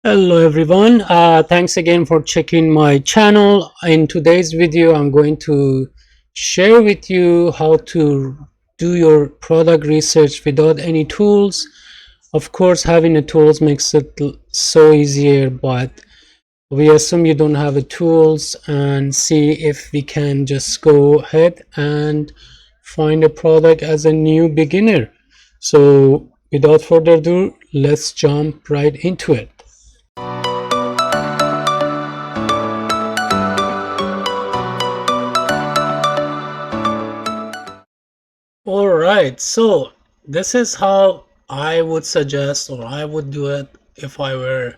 Hello everyone, thanks again for checking my channel. In today's video I'm going to share with you how to do your product research without any tools. Of course, having the tools makes it so easier, but we assume you don't have the tools and see if we can just go ahead and find a product as a new beginner. So without further ado, let's jump right into it. All right, so this is how I would suggest, or I would do it if I were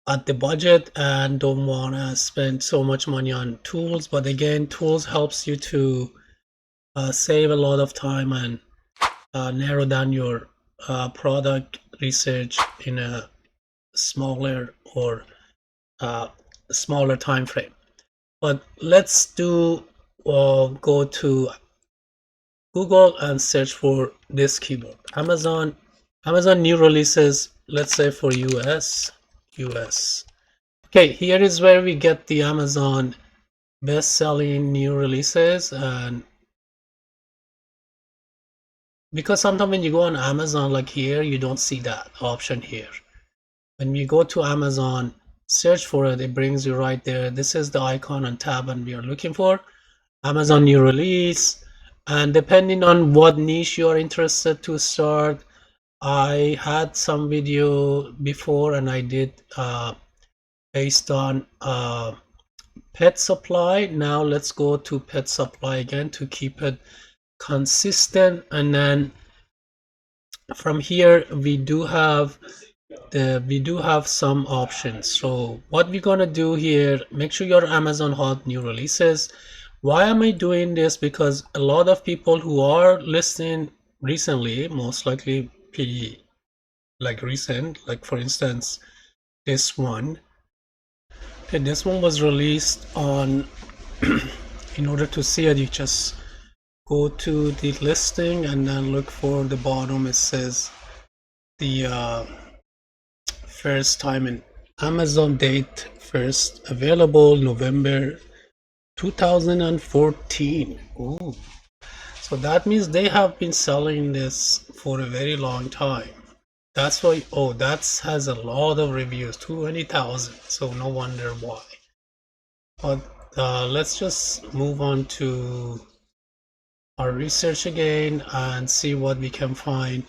at the budget and don't want to spend so much money on tools. But again, tools helps you to save a lot of time and narrow down your product research in a smaller or smaller time frame. But let's go to Google and search for this keyword. Amazon new releases, let's say for US. Okay, here is where we get the Amazon best-selling new releases. And because sometimes when you go on Amazon, like here, you don't see that option here. When you go to Amazon, search for it, it brings you right there. This is the icon and tab, and we are looking for Amazon new release. And depending on what niche you are interested to start, I had some video before and I did based on pet supply. Now let's go to pet supply again to keep it consistent. And then from here we do have some options. So what we're gonna do here, make sure your Amazon hot new releases. Why am I doing this? Because a lot of people who are listening recently, most likely pretty like recent, like for instance this one. Okay, this one was released on in order to see it, you just go to the listing and then look for the bottom. It says the first time in Amazon date, first available November 2014. Ooh. So that means they have been selling this for a very long time. That's why, oh, that has a lot of reviews, 20,000. So no wonder why. But let's just move on to our research again and see what we can find.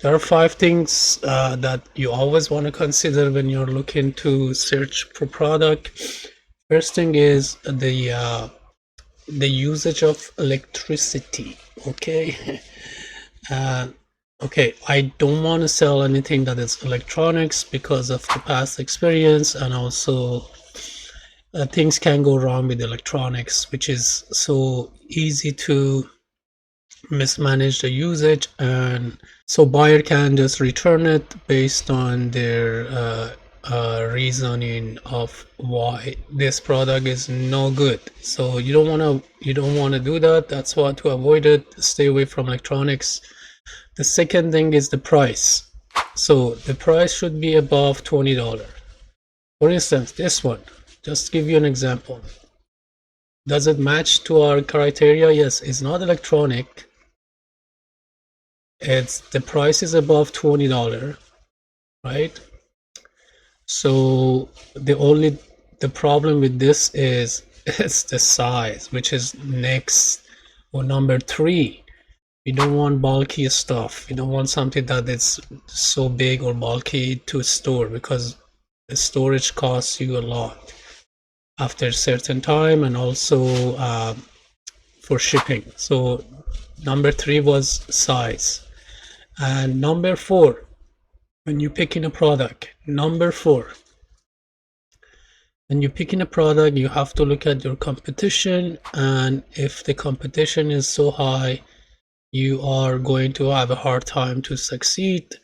There are 5 things that you always want to consider when you're looking to search for product. First thing is the usage of electricity. Okay. Okay, I don't want to sell anything that is electronics because of the past experience, and also things can go wrong with electronics, which is so easy to mismanage the usage, and so buyer can just return it based on their reasoning of why this product is no good. So you don't want to do that. That's why, to avoid it, stay away from electronics. The second thing is the price. So the price should be above $20. For instance, this one, just to give you an example, does it match to our criteria? Yes, it's not electronic. It's the price is above $20, right? So the problem with this is it's the size, which is next or number 3. We don't want bulky stuff. We don't want something that is so big or bulky to store, because the storage costs you a lot after a certain time, and also for shipping. So number 3 was size. And number 4, when you're picking a product, when you're picking a product, you have to look at your competition, and if the competition is so high, you are going to have a hard time to succeed,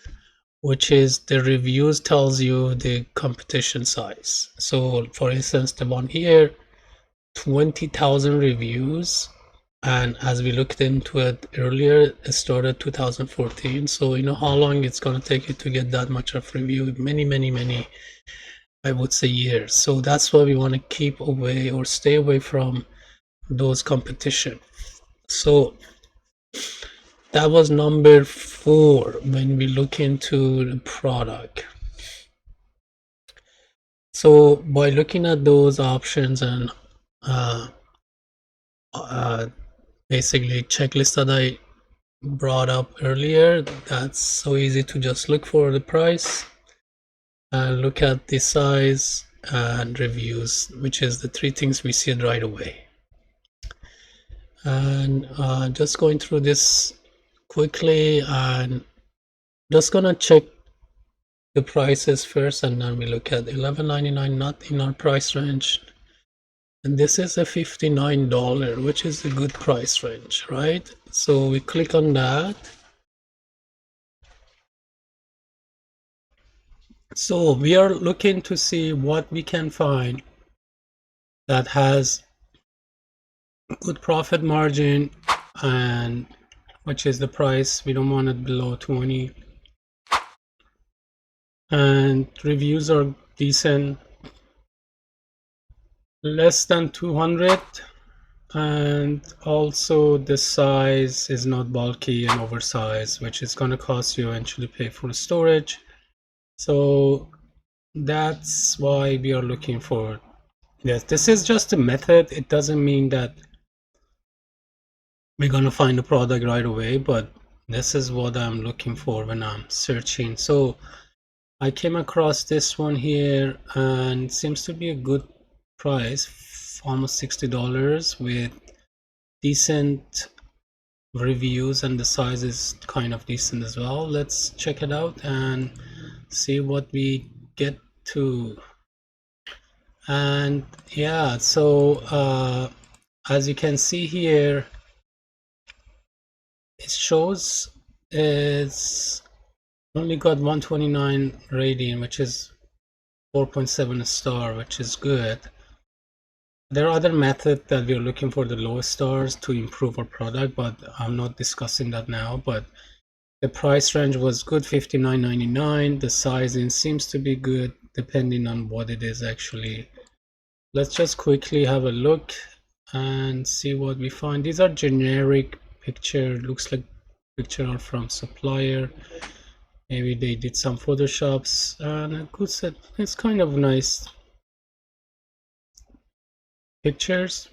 which is the reviews tells you the competition size. So for instance, the one here, 20,000 reviews, And as we looked into it earlier, it started 2014. So you know how long it's going to take you to get that much of review? Many, I would say years. So that's why we want to keep away or stay away from those competition. So that was number 4 when we look into the product. So by looking at those options and basically checklist that I brought up earlier, that's so easy to just look for the price and look at the size and reviews, which is the 3 things we see right away. And just going through this quickly, and just gonna check the prices first, and then we look at $11.99, not in our price range. And this is a $59, which is a good price range, right? So we click on that. So we are looking to see what we can find that has good profit margin, and which is the price. We don't want it below 20, and reviews are decent, less than 200, and also the size is not bulky and oversized, which is going to cost you eventually pay for storage. So that's why we are looking for this. This is just a method. It doesn't mean that we're going to find a product right away, but this is what I'm looking for when I'm searching. So I came across this one here, and seems to be a good price, almost $60, with decent reviews, and the size is kind of decent as well. Let's check it out and see what we get to. And yeah, so as you can see here, it shows it's only got 129 rating, which is 4.7 star, which is good. There are other methods that we're looking for the lowest stars to improve our product, but I'm not discussing that now. But the price range was good, $59.99. The sizing seems to be good depending on what it is actually. Let's just quickly have a look and see what we find. These are generic picture, looks like picture are from supplier. Maybe they did some photoshops, and a good set. It's kind of nice pictures.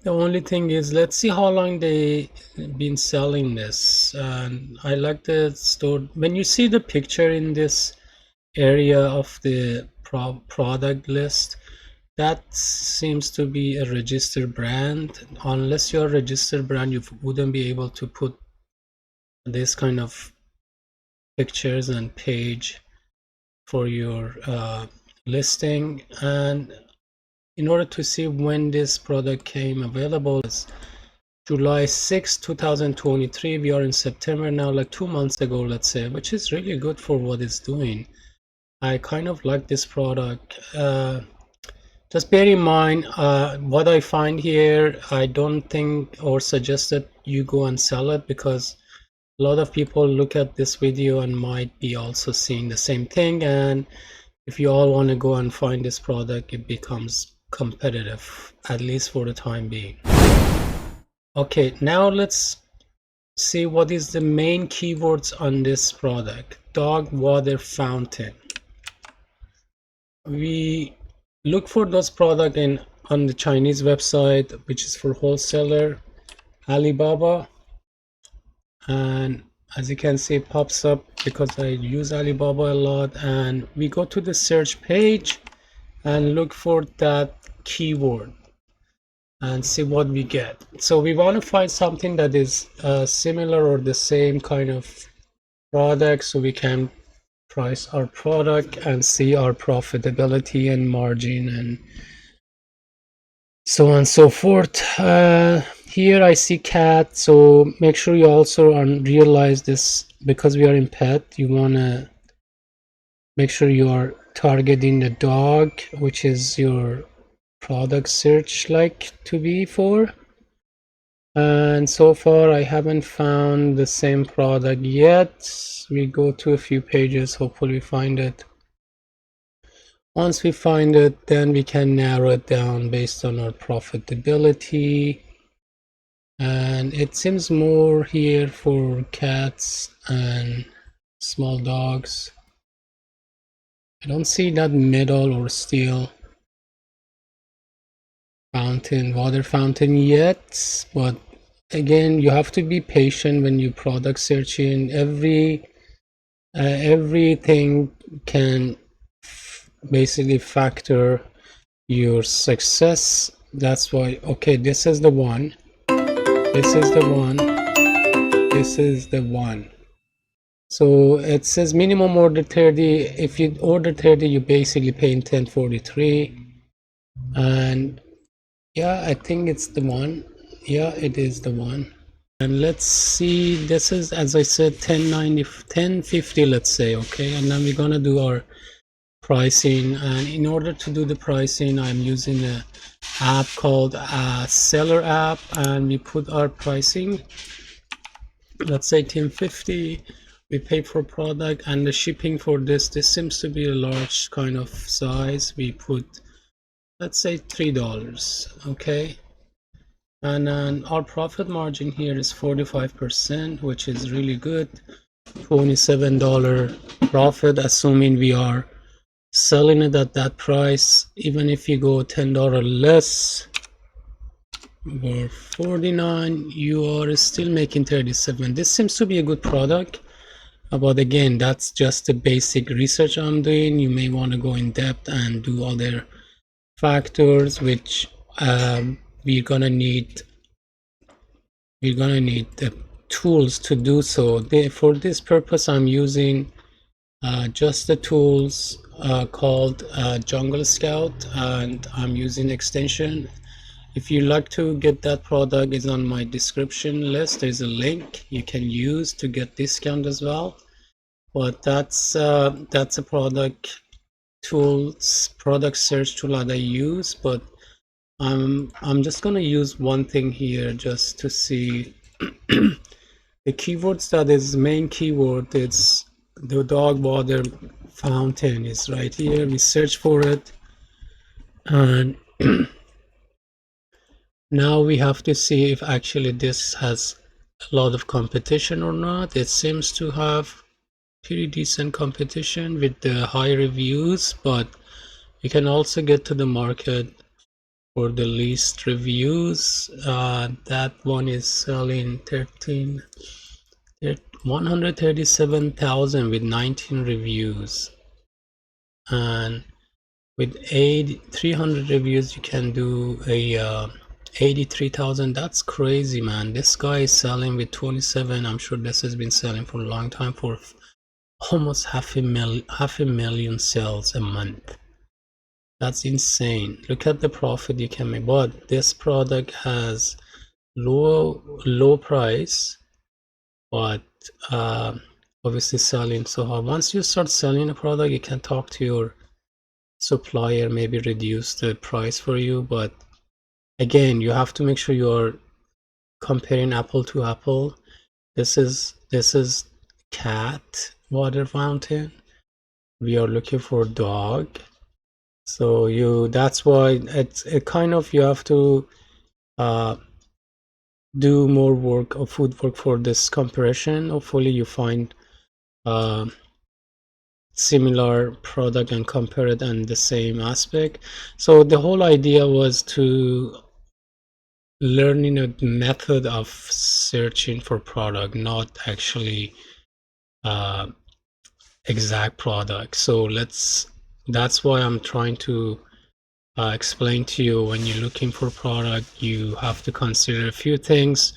The only thing is, let's see how long they been selling this. And I like the store. When you see the picture in this area of the product list, that seems to be a registered brand. Unless you're a registered brand, you wouldn't be able to put this kind of pictures and page for your listing. And in order to see when this product came available, it's July 6, 2023. We are in September now, like 2 months ago, let's say, which is really good for what it's doing. I kind of like this product. Just bear in mind what I find here. I don't think or suggest that you go and sell it, because a lot of people look at this video and might be also seeing the same thing, and if you all want to go and find this product, it becomes competitive, at least for the time being. Okay, now let's see what is the main keywords on this product. Dog water fountain. We look for those products on the Chinese website, which is for wholesaler, Alibaba, and as you can see, it pops up because I use Alibaba a lot. And we go to the search page and look for that keyword and see what we get. So we want to find something that is similar or the same kind of product, so we can price our product and see our profitability and margin and so on and so forth. Here I see cat, so make sure you also realize this, because we are in pet, you want to make sure you are targeting the dog, which is your product search like to be for. And so far I haven't found the same product yet. We go to a few pages, hopefully we find it. Once we find it, then we can narrow it down based on our profitability. And it seems more here for cats and small dogs. I don't see that metal or steel fountain, water fountain yet, but again, you have to be patient when you product searching. Everything can basically factor your success. That's why, okay, this is the one, this is the one, this is the one. So it says minimum order 30. If you order 30, you basically paying 1043. And yeah, I think it's the one. Yeah, it is the one. And let's see, this is, as I said, 1090, 1050, let's say. Okay, and then we're gonna do our pricing. And in order to do the pricing, I'm using a app called seller app, and we put our pricing, let's say 1050. We pay for product, and the shipping for this seems to be a large kind of size. We put, let's say, $3. Okay, and then our profit margin here is 45%, which is really good. $27 profit, assuming we are selling it at that price. Even if you go $10 less or 49, you are still making 37. This seems to be a good product, but again, that's just the basic research I'm doing. You may want to go in depth and do other factors, which we're gonna need the tools to do so. For this purpose, I'm using just the tools called Jungle Scout, and I'm using extension. If you like to get that product, is on my description list. There's a link you can use to get discount as well. But that's a product search tool that I use. But I'm just gonna use one thing here just to see the keywords. That is main keyword. It's the dog water fountain is right here. We search for it, and now we have to see if actually this has a lot of competition or not. It seems to have pretty decent competition with the high reviews, but you can also get to the market for the least reviews. That one is selling 137,000 with 19 reviews, and with 300 reviews you can do a 83,000. That's crazy, man. This guy is selling with 27. I'm sure this has been selling for a long time, for almost half a million sales a month. That's insane. Look at the profit you can make. But this product has low price, but obviously selling so hard. Once you start selling a product, you can talk to your supplier, maybe reduce the price for you. But again, you have to make sure you are comparing apple to apple. This is cat water fountain. We are looking for dog. So that's why it's kind of, you have to do more work or food work for this comparison. Hopefully you find similar product and compare it in the same aspect. So the whole idea was to learning a method of searching for product, not actually exact product. So that's why I'm trying to explain to you, when you're looking for product, you have to consider a few things.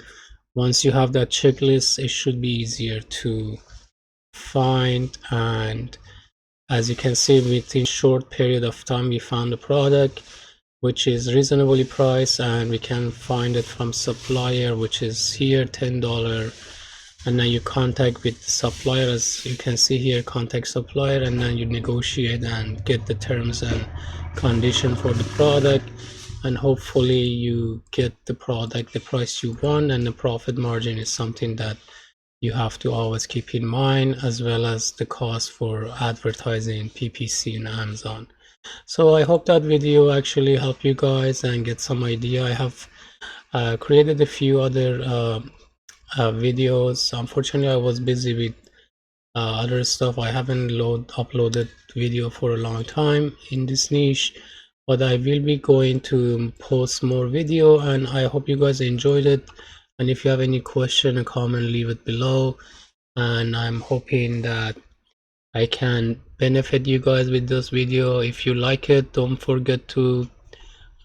Once you have that checklist, it should be easier to find. And as you can see, within short period of time, we found a product which is reasonably priced, and we can find it from supplier, which is here $10. And then you contact with the supplier, as you can see here, contact supplier, and then you negotiate and get the terms and condition for the product. and hopefully you get the product the price you want, and the profit margin is something that you have to always keep in mind, as well as the cost for advertising PPC in Amazon. So I hope that video actually helped you guys and get some idea. I have created a few other videos. Unfortunately, I was busy with other stuff. I haven't uploaded video for a long time in this niche, but I will be going to post more video, and I hope you guys enjoyed it. And if you have any question or comment, leave it below, and I'm hoping that I can benefit you guys with this video. If you like it, don't forget to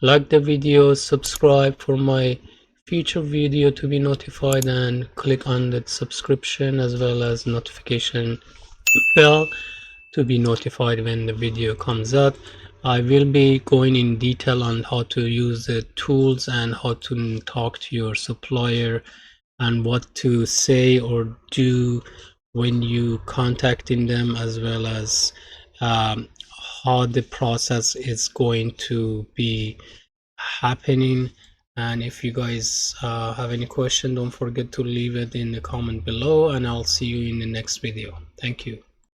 like the video, subscribe for my future video to be notified, and click on the subscription as well as notification bell to be notified when the video comes out. I will be going in detail on how to use the tools and how to talk to your supplier and what to say or do when you contacting them, as well as how the process is going to be happening. And if you guys have any question, don't forget to leave it in the comment below, and I'll see you in the next video. Thank you.